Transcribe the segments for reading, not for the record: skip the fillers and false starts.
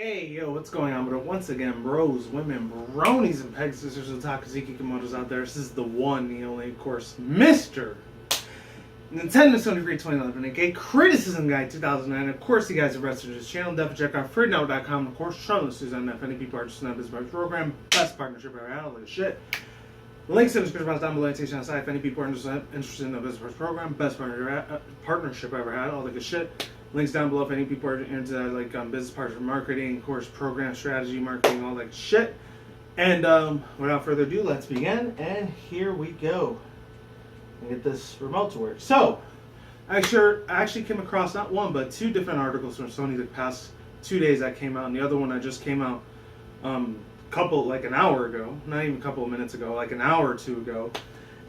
Hey, yo, what's going on? But once again, bros, women, bronies, and pegasisters, and Takaziki Komodos out there. This is the one, the only, of course, Mr. Nintendo Sony Free 2011, aka Criticism Guide 2009. Of course, you guys are rested this channel. Definitely check out freenote.com. Of course, Charlotte on that. If any people are just not this program, best partnership ever had, all this shit. Links in the description box down below. Take on the site. If any people are interested in the business program, best partnership ever had, all the good shit. Links down below if any people are into business partnership marketing, of course, program strategy, marketing, all that shit. And without further ado, let's begin. And here we go. Get this remote to work. So, I actually came across not one but two different articles from Sony the past 2 days that came out, and the other one that just came out an hour ago, not even a couple of minutes ago, like an hour or two ago.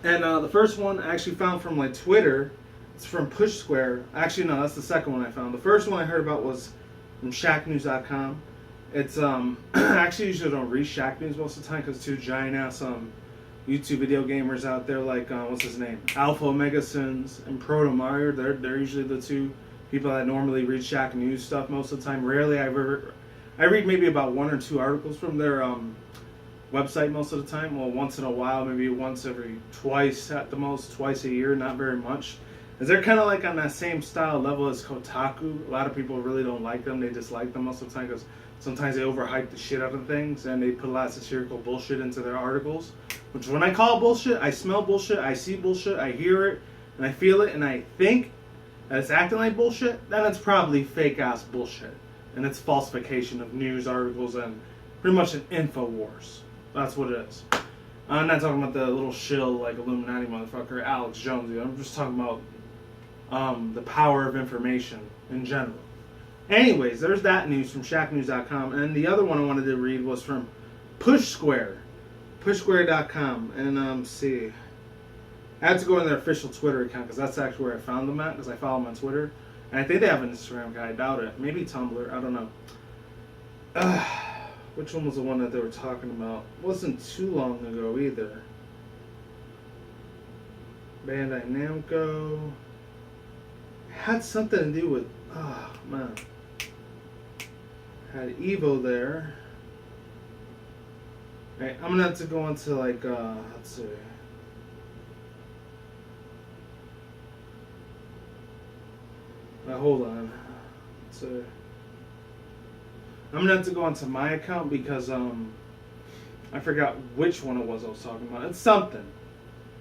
And the first one I actually found from like Twitter. It's from Push Square. Actually, no, that's the second one I found. The first one I heard about was from shacknews.com. It's I actually usually don't read Shack News most of the time because two giant ass YouTube video gamers out there like what's his name, Alpha Omega Sins and Proto Mario. They're usually the two people that normally read Shack News stuff most of the time. Rarely I read maybe about one or two articles from their website most of the time. Well, once in a while, maybe once every twice at the most, twice a year, not very much. As they're kind of like on that same style level as Kotaku. A lot of people really don't like them. They dislike them most of the time because sometimes they overhype the shit out of things and they put a lot of satirical bullshit into their articles. Which when I call bullshit, I smell bullshit, I see bullshit, I hear it, and I feel it, and I think that it's acting like bullshit, then it's probably fake ass bullshit. And it's falsification of news articles and pretty much an info wars. That's what it is. I'm not talking about the little shill like Illuminati motherfucker Alex Jones. I'm just talking about the power of information in general. Anyways, there's that news from shacknews.com, and the other one I wanted to read was from Push Square, pushsquare.com, and see, I had to go in their official Twitter account because that's actually where I found them at because I follow them on Twitter, and I think they have an Instagram guy. I doubt it. Maybe Tumblr. I don't know. Which one was the one that they were talking about? It wasn't too long ago either. Bandai Namco. Had something to do with, oh man, had Evo there. Right, I'm gonna have to go into like, let's see. Hold on. Let's see. I'm gonna have to go onto my account because I forgot which one it was I was talking about. It's something.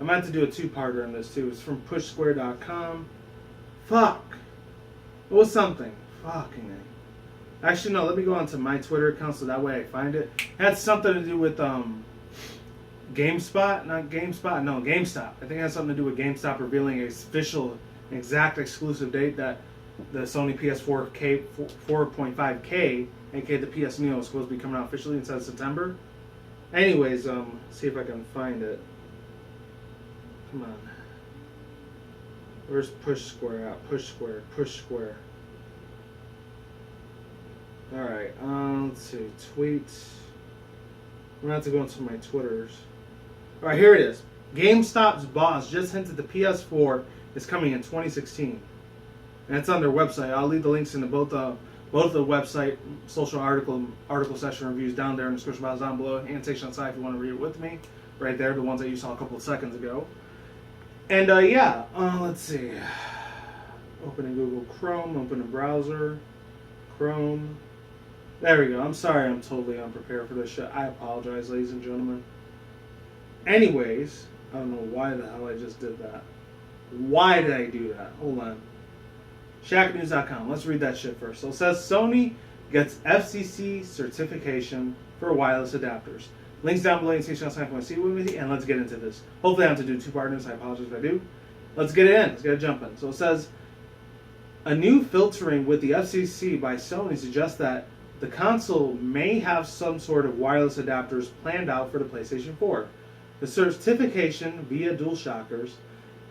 I'm gonna have to do a two-parter on this too. It's from pushsquare.com. Fuck. It was something. Fucking A. Actually, no, let me go onto my Twitter account so that way I find it. It had something to do with GameSpot. Not GameSpot, no, GameStop. I think it had something to do with GameStop revealing an official, exact exclusive date that the Sony ps4 4.5K, aka the PS Neo, is supposed to be coming out officially instead of September. Anyways, see if I can find it. Come on. Where's Push Square at? Push Square. Alright, let's see. Tweets. I'm gonna have to go into my Twitters. Alright, here it is. GameStop's boss just hinted the PS4 is coming in 2016. And it's on their website. I'll leave the links in both the website, social article session reviews down there in the description box down below. And take on the side if you want to read it with me. Right there, the ones that you saw a couple of seconds ago. And yeah, let's see. Opening Google Chrome, open a browser, Chrome. There we go. I'm sorry I'm totally unprepared for this shit. I apologize, ladies and gentlemen. Anyways, I don't know why the hell I just did that. Why did I do that? Hold on. Shacknews.com. Let's read that shit first. So it says Sony gets FCC certification for wireless adapters. Links down below in case you want to see it with me, and let's get into this. Hopefully I don't have to do two partners. I apologize if I do. Let's get it in. Let's get it jumping. So it says, a new filtering with the FCC by Sony suggests that the console may have some sort of wireless adapters planned out for the PlayStation 4. The certification via DualShockers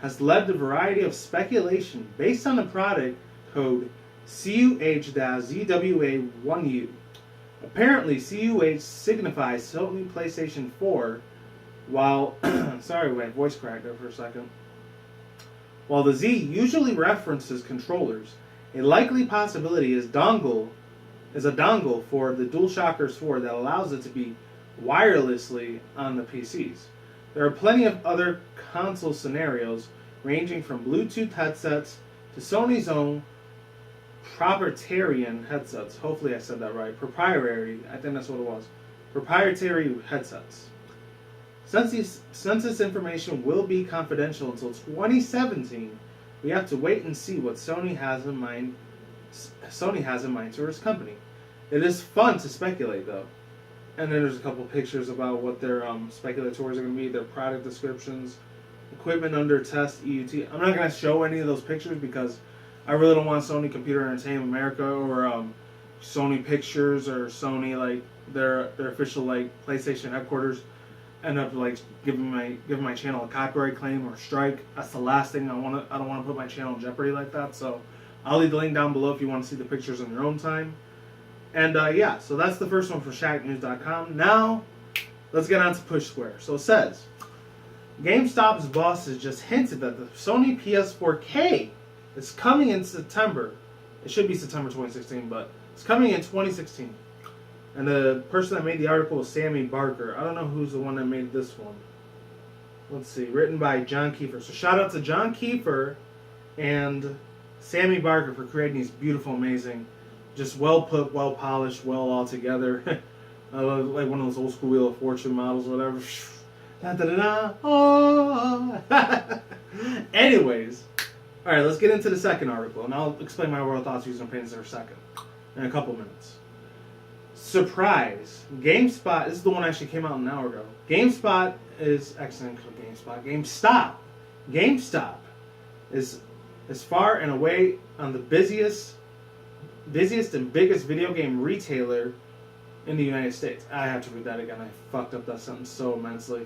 has led to a variety of speculation based on the product code CUH-ZWA1U. Apparently, CUH signifies Sony PlayStation 4, while sorry, my voice cracked there for a second. While the Z usually references controllers, a likely possibility is dongle is a dongle for the DualShockers 4 that allows it to be wirelessly on the PCs. There are plenty of other console scenarios ranging from Bluetooth headsets to Sony's own proprietary headsets. Hopefully I said that right. Proprietary, I think that's what it was. Proprietary headsets. Since this information will be confidential until 2017, we have to wait and see what Sony has in mind for its company. It is fun to speculate though. And then there's a couple pictures about what their speculatories are going to be, their product descriptions, equipment under test, EUT. I'm not going to show any of those pictures because I really don't want Sony Computer Entertainment America or Sony Pictures or Sony, like their official like PlayStation headquarters, end up like giving my channel a copyright claim or strike. That's the last thing I don't want to put my channel in jeopardy like that. So I'll leave the link down below if you want to see the pictures on your own time. And yeah, so that's the first one for ShackNews.com. Now, let's get on to Push Square. So it says, Gamestopp's bosses just hinted that the Sony PS4K is coming in September. It should be September 2016, but it's coming in 2016. And the person that made the article is Sammy Barker. I don't know who's the one that made this one. Let's see, written by John Kiefer. So shout out to John Kiefer and Sammy Barker for creating these beautiful, amazing, just well put, well polished, well all together. Like one of those old school Wheel of Fortune models or whatever. Da, da, da, da. Oh. Anyways, alright, let's get into the second article, and I'll explain my overall thoughts using opinions in a second, in a couple minutes. Surprise! GameSpot, this is the one that actually came out an hour ago. GameSpot is, excellent, GameStop is far and away on the busiest and biggest video game retailer in the United States. I have to read that again. I fucked up that sentence so immensely.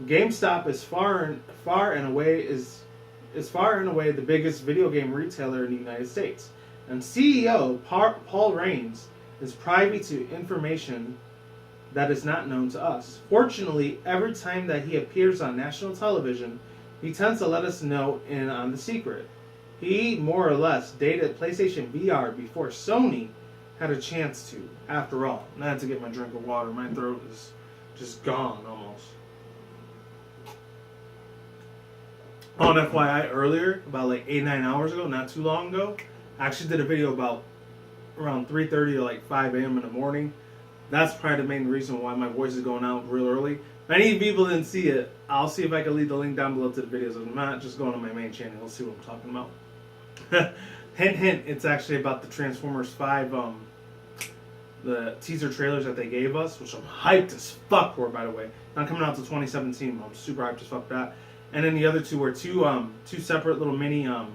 GameStop is far and away the biggest video game retailer in the United States. And CEO Paul Raines is privy to information that is not known to us. Fortunately, every time that he appears on national television, he tends to let us know in on the secret. He more or less dated PlayStation VR before Sony had a chance to. After all, and I had to get my drink of water. My throat is just gone almost. On FYI, earlier, about like 8-9 hours ago, not too long ago, I actually did a video about around 3:30 to like 5 a.m. in the morning. That's probably the main reason why my voice is going out real early. If any people didn't see it, I'll see if I can leave the link down below to the videos. If not, just go on my main channel. You'll see what I'm talking about. Hint, hint, it's actually about the Transformers 5, the teaser trailers that they gave us, which I'm hyped as fuck for, by the way. Not coming out till 2017, but I'm super hyped as fuck for that. And then the other two were two separate little mini, I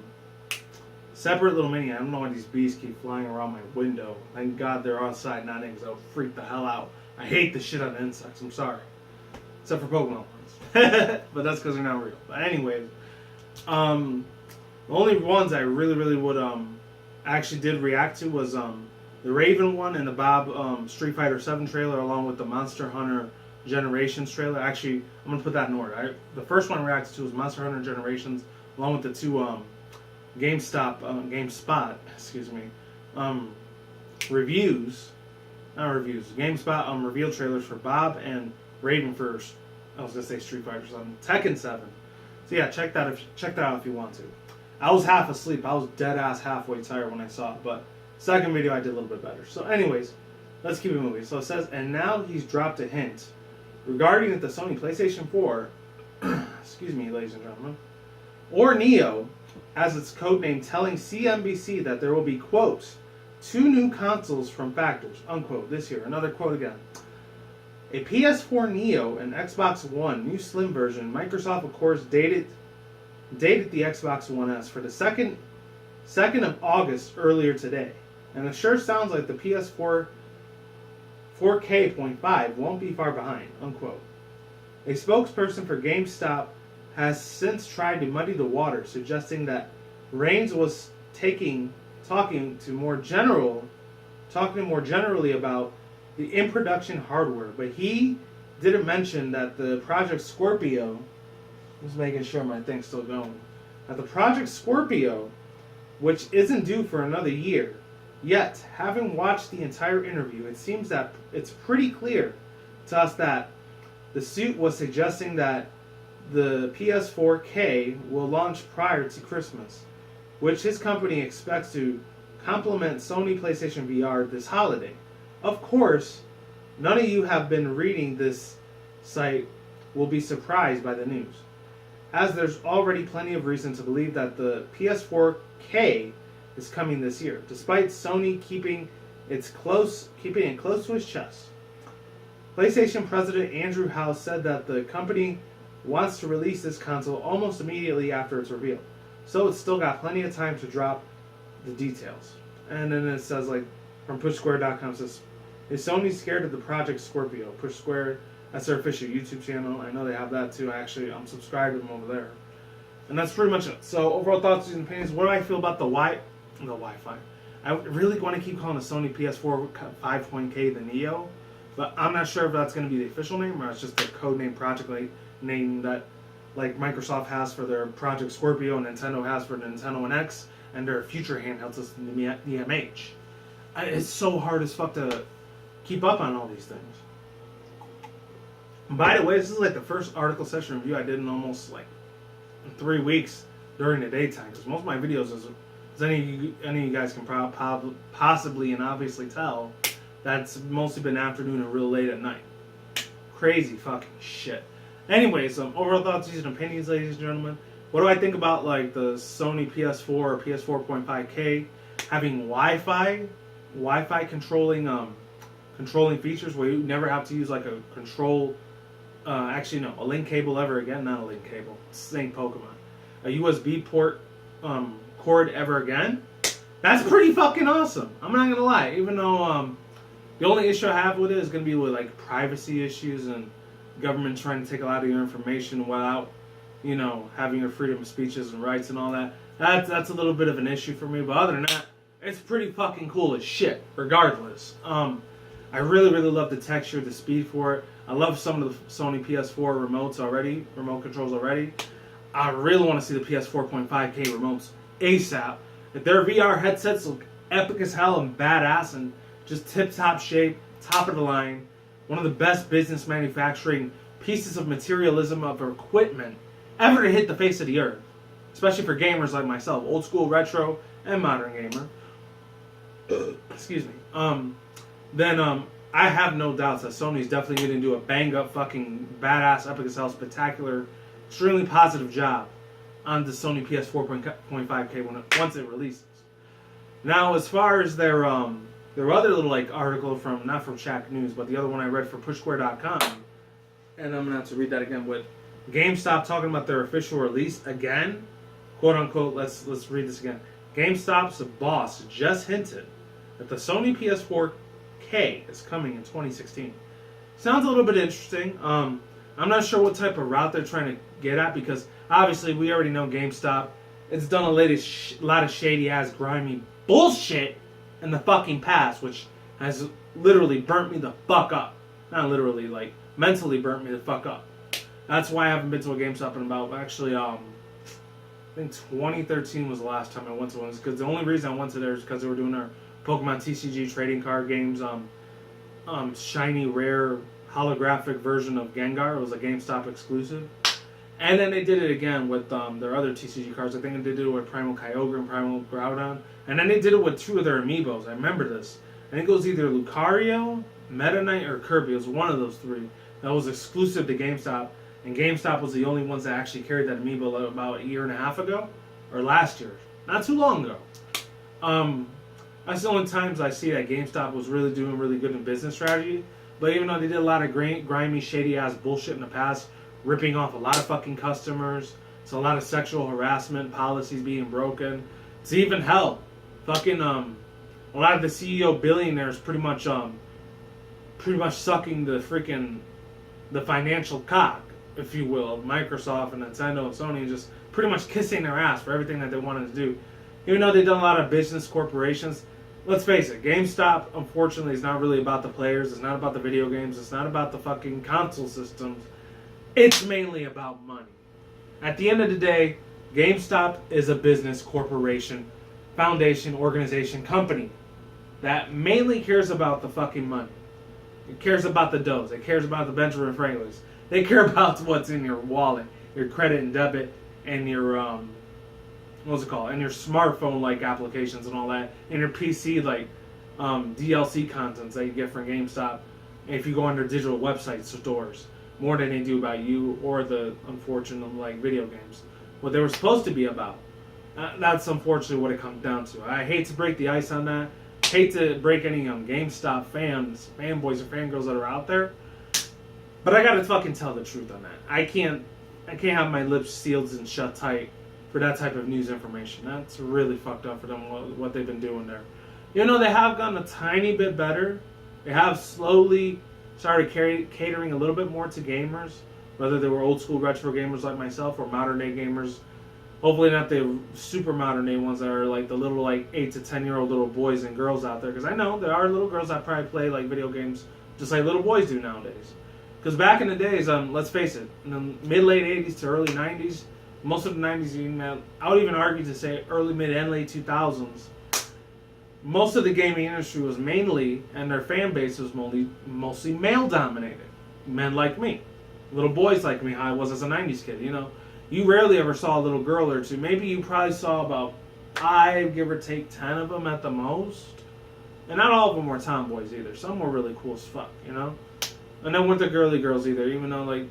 don't know why these bees keep flying around my window. Thank God they're outside, not in, because I would freak the hell out. I hate the shit out of insects, I'm sorry. Except for Pokemon ones. But that's because they're not real. But anyways, the only ones I really would actually did react to was the Raven one and the Bob Street Fighter 7 trailer, along with the Monster Hunter Generations trailer. Actually, I'm gonna put that in order. The first one I reacted to was Monster Hunter Generations, along with the two GameSpot, excuse me, GameSpot reveal trailers for Bob and Raven first. I was gonna say Street Fighter 7, Tekken 7. So yeah, check that out if you want to. I was half asleep. I was dead ass halfway tired when I saw it, but second video I did a little bit better. So anyways, let's keep it moving. So it says, and now he's dropped a hint regarding the Sony PlayStation 4, excuse me, ladies and gentlemen, or Neo, as its codename, telling CNBC that there will be, quote, 2 new consoles from factors, unquote, this year. Another quote again. A PS4 Neo and Xbox One new slim version. Microsoft, of course, dated the Xbox One S for the 2nd of August earlier today. And it sure sounds like the PS4 4K.5 won't be far behind, unquote. A spokesperson for GameStop has since tried to muddy the water, suggesting that Raines was talking more generally about the in-production hardware, but he didn't mention that the Project Scorpio, just making sure my thing's still going, that the Project Scorpio, which isn't due for another year, Yet, having watched the entire interview, it seems that it's pretty clear to us that the suit was suggesting that the PS4K will launch prior to Christmas, which his company expects to complement Sony PlayStation VR this holiday. Of course, none of you have been reading this site will be surprised by the news, as there's already plenty of reason to believe that the PS4K is coming this year, despite Sony keeping it close to his chest. PlayStation President Andrew House said that the company wants to release this console almost immediately after it's revealed, so it's still got plenty of time to drop the details. And then it says, like, from PushSquare.com, says, is Sony scared of the Project Scorpio? Push Square, that's their official YouTube channel. I know they have that too. I'm subscribed to them over there. And that's pretty much it. So overall thoughts and opinions. What do I feel about the Wi-Fi? I really want to keep calling the Sony PS4 5.K the Neo, but I'm not sure if that's going to be the official name or it's just a code name project name that like Microsoft has for their Project Scorpio and Nintendo has for the Nintendo NX and their future handheld system, the MH. It's so hard as fuck to keep up on all these things. By the way, this is like the first article session review I did in almost like 3 weeks during the daytime, because most of my videos, as any of you guys can possibly and obviously tell, that's mostly been afternoon and real late at night. Crazy fucking shit. Anyways, overall thoughts, views, and opinions, ladies and gentlemen. What do I think about like the Sony PS4 or PS4.5K having Wi-Fi controlling features where you never have to use like a control, a link cable ever again. Not a link cable. Same Pokemon. A USB port cord ever again. That's pretty fucking awesome. I'm not gonna lie. Even though the only issue I have with it is gonna be with like privacy issues and government trying to take a lot of your information without, having your freedom of speeches and rights and all that. That's a little bit of an issue for me. But other than that, it's pretty fucking cool as shit. Regardless, I really love the texture, the speed for it. I love some of the Sony PS4 remote controls already. I really want to see the PS4.5K remotes ASAP. If their VR headsets look epic as hell and badass and just tip-top shape, top of the line, one of the best business manufacturing pieces of materialism of equipment ever to hit the face of the earth, especially for gamers like myself, old school, retro, and modern gamer. Excuse me. Then I have no doubts that Sony's definitely going to do a bang-up fucking badass, epic as hell, spectacular, extremely positive job on the Sony PS4.5K once it releases. Now, as far as their other little like article from, not from Shack News, but the other one I read for PushSquare.com, and I'm gonna have to read that again, with GameStop talking about their official release again, quote unquote. Let's read this again. GameStop's boss just hinted that the Sony PS4K is coming in 2016. Sounds a little bit interesting. I'm not sure what type of route they're trying to get at, because obviously we already know GameStop. It's done a lot of shady ass, grimy bullshit in the fucking past, which has literally burnt me the fuck up. Not literally, like mentally burnt me the fuck up. That's why I haven't been to a GameStop in about, actually, I think 2013 was the last time I went to one. Because the only reason I went to there is because they were doing their Pokemon TCG trading card games, shiny, rare, holographic version of Gengar. It was a GameStop exclusive. And then they did it again with their other TCG cards. I think they did it with Primal Kyogre and Primal Groudon. And then they did it with 2 of their amiibos. I remember this. I think it was either Lucario, Meta Knight, or Kirby. It was one of those 3 that was exclusive to GameStop. And GameStop was the only ones that actually carried that amiibo about a year and a half ago. Or last year. Not too long ago. That's the only times I see that GameStop was really doing really good in business strategy. But even though they did a lot of grimy, shady-ass bullshit in the past, ripping off a lot of fucking customers, it's a lot of sexual harassment policies being broken. It's even hell. Fucking a lot of the CEO billionaires pretty much sucking the financial cock, if you will, of Microsoft and Nintendo and Sony, and just pretty much kissing their ass for everything that they wanted to do. Even though they've done a lot of business corporations, let's face it, GameStop, unfortunately, is not really about the players. It's not about the video games. It's not about the fucking console systems. It's mainly about money. At the end of the day, GameStop is a business corporation, foundation, organization, company. that mainly cares about the fucking money. It cares about the doughs. It cares about the Benjamin Franklins. They care about what's in your wallet, your credit and debit, and your what's it called? And your smartphone like applications and all that, and your PC like DLC contents that you get from GameStop. If you go on their digital website stores, more than they do about you or the unfortunate like video games, what they were supposed to be about. That's unfortunately what it comes down to. I hate to break the ice on that. Hate to break any GameStop fanboys or fangirls that are out there, but I gotta fucking tell the truth on that. I can't have my lips sealed and shut tight for that type of news information. That's really fucked up for them, what they've been doing there. You know, they have gotten a tiny bit better. They have slowly started catering a little bit more to gamers, whether they were old school retro gamers like myself or modern day gamers. Hopefully not the super modern day ones that are like the little like 8 to 10-year-old little boys and girls out there. Because I know there are little girls that probably play like video games just like little boys do nowadays. Because back in the days, let's face it, in the mid-late 80s to early 90s, most of the 90s, I would even argue to say early, mid, and late 2000s, most of the gaming industry was mainly, and their fan base was mostly male-dominated. Men like me. Little boys like me, how I was as a 90s kid, you know. You rarely ever saw a little girl or two. Maybe you probably saw about 5, give or take 10 of them at the most. And not all of them were tomboys either. Some were really cool as fuck, you know. And they weren't the girly girls either, even though, like,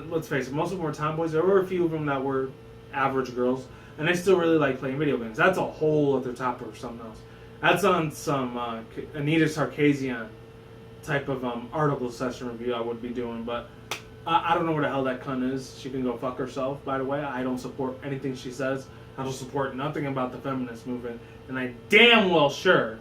let's face it, most of them were tomboys. There were a few of them that were average girls, and they still really like playing video games. That's a whole other topic or something else. That's on some Anita Sarkeesian type of article session review I would be doing, but I don't know where the hell that cunt is. She can go fuck herself, by the way. I don't support anything she says. I don't support nothing about the feminist movement. And I damn well sure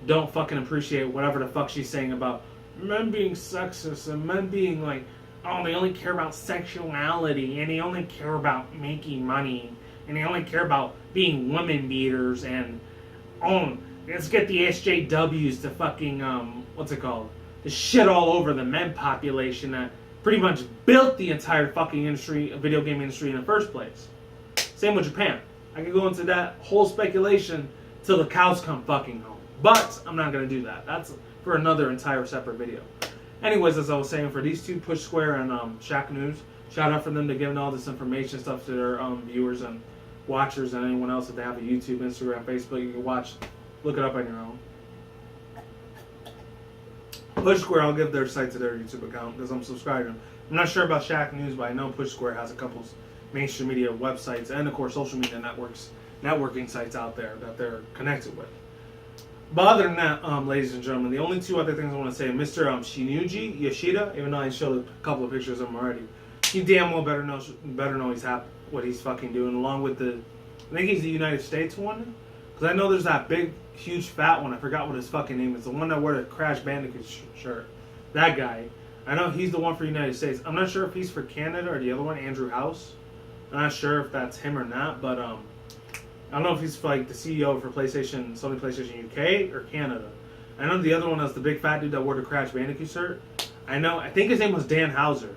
don't fucking appreciate whatever the fuck she's saying about men being sexist and men being like, oh, they only care about sexuality and they only care about making money and they only care about being women beaters and, oh, let's get the SJWs to fucking, what's it called? To shit all over the men population that pretty much built the entire fucking industry, video game industry in the first place. Same with Japan. I could go into that whole speculation till the cows come fucking home. But I'm not going to do that. That's for another entire separate video. Anyways, as I was saying, for these two, Push Square and Shaq News, shout out for them to giving all this information stuff to their viewers and watchers and anyone else if they have a YouTube, Instagram, Facebook. You can watch, look it up on your own. Push Square, I'll give their site to their YouTube account because I'm subscribed to them. I'm not sure about Shaq News, but I know Push Square has a couple mainstream media websites and, of course, social media networking sites out there that they're connected with. But other than that, ladies and gentlemen, the only two other things I want to say, Mr. Shinuji Yoshida, even though I showed a couple of pictures of him already, he damn well better know what he's fucking doing, along with I think he's the United States one, because I know there's that big, huge, fat one, I forgot what his fucking name is, the one that wore the Crash Bandicoot shirt, that guy, I know he's the one for the United States. I'm not sure if he's for Canada or the other one, Andrew House, I'm not sure if that's him or not, but I don't know if he's like the CEO for Sony PlayStation UK or Canada. I know the other one is the big fat dude that wore the Crash Bandicoot shirt. I think his name was Dan Houser.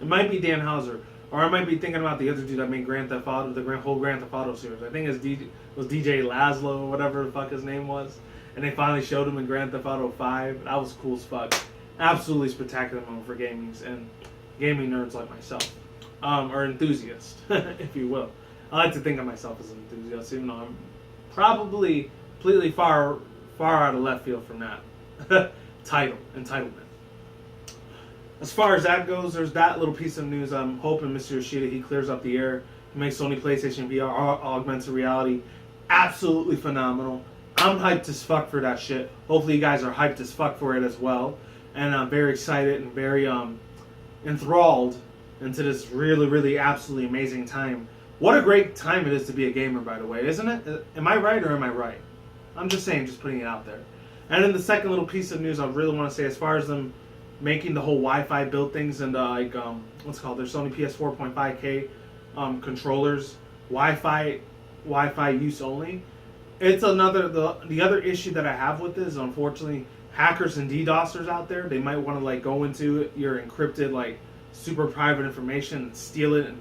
It might be Dan Houser. Or I might be thinking about the other dude that made Grand Theft Auto, the whole Grand Theft Auto series. I think it was DJ Laszlo or whatever the fuck his name was. And they finally showed him in Grand Theft Auto 5. That was cool as fuck. Absolutely spectacular moment for gaming gaming nerds like myself. Or enthusiasts, if you will. I like to think of myself as an enthusiast, even though I'm probably completely far out of left field from that entitlement. As far as that goes, there's that little piece of news. I'm hoping Mr. Yoshida, he clears up the air. He makes Sony PlayStation VR augmented reality absolutely phenomenal. I'm hyped as fuck for that shit. Hopefully you guys are hyped as fuck for it as well. And I'm very excited and very enthralled into this really, really absolutely amazing time. What a great time it is to be a gamer, by the way, isn't it? Am I right or am I right? I'm just saying, just putting it out there. And then the second little piece of news I really want to say, as far as them making the whole Wi-Fi build things and what's it called? Their Sony ps4.5K controllers, Wi-Fi use only. It's the other issue that I have with this is, unfortunately, hackers and DDoSers out there, they might want to go into your encrypted super private information and steal it and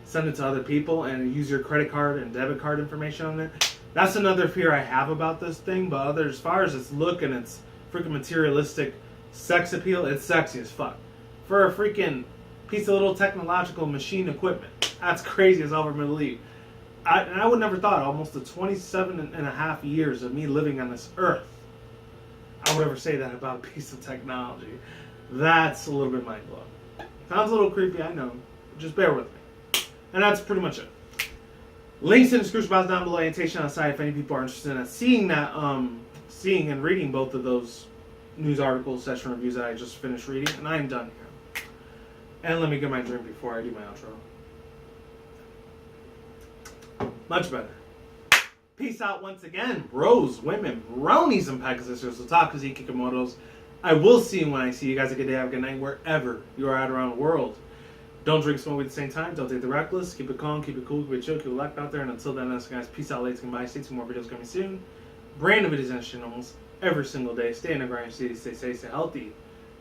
send it to other people and use your credit card and debit card information on it. That's another fear I have about this thing. But as far as its look and its freaking materialistic sex appeal, it's sexy as fuck. For a freaking piece of little technological machine equipment, that's crazy as all over believe. And I would never thought, almost the 27 and a half years of me living on this earth, I would ever say that about a piece of technology. That's a little bit mind-blowing. Sounds a little creepy, I know. Just bear with me. And that's pretty much it. Links in the description box down below, annotation on the side if any people are interested in seeing that, seeing and reading both of those news articles, session reviews that I just finished reading. And I am done here. And let me get my drink before I do my outro. Much better. Peace out once again, bros, women, bronies, and pegasisters, otakus, kikimotos. I will see you when I see you guys. A good day, have a good night, wherever you are at around the world. Don't drink, smoke at the same time. Don't take the reckless. Keep it calm, keep it cool, keep it chill, keep it locked out there. And until then, guys, peace out, ladies, goodbye. Stay tuned, more videos coming soon. Brand new videos and shit almost every single day. Stay in the grind, stay safe, stay healthy.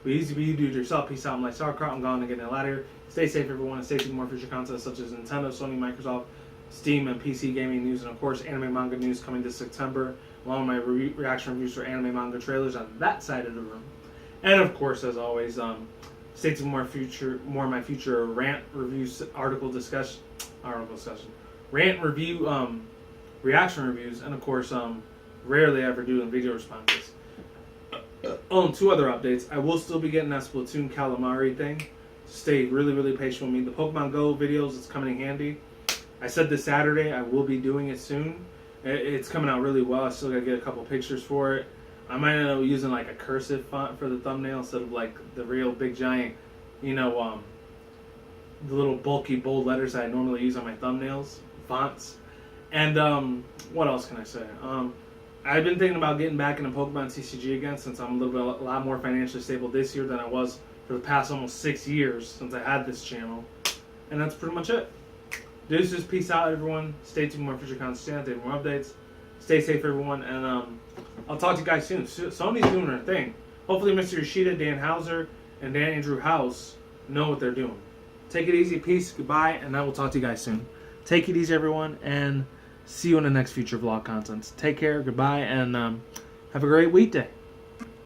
Be easy, be you, do it yourself. Peace out. I'm like sauerkraut. I'm gone and getting a lot here. Stay safe, everyone, and stay tuned for more future content such as Nintendo, Sony, Microsoft, Steam, and PC gaming news, and of course anime manga news coming this September, along with my reaction reviews for anime manga trailers on that side of the room. And of course, as always, stay tuned more of my future rant reviews, rant review, reaction reviews, and of course, rarely ever doing video responses. Two other updates. I will still be getting that Splatoon Calamari thing. Stay really patient with me. The Pokemon Go videos, it's coming in handy. I said this Saturday I will be doing it soon. It's coming out really well. I still gotta get a couple pictures for it. I might end up using like a cursive font for the thumbnail instead of like the real big giant, you know, the little bulky bold letters that I normally use on my thumbnails, fonts. And what else can I say? I've been thinking about getting back into Pokemon TCG again since I'm a lot more financially stable this year than I was for the past almost 6 years since I had this channel. And that's pretty much it. Deuces, peace out, everyone. Stay tuned for more future content, stay more updates. Stay safe, everyone, and I'll talk to you guys soon. Sony's doing their thing. Hopefully, Mr. Yoshida, Dan Houser, and Dan Andrew House know what they're doing. Take it easy, peace, goodbye, and I will talk to you guys soon. Take it easy, everyone, and see you in the next future vlog content. Take care, goodbye, and have a great weekday.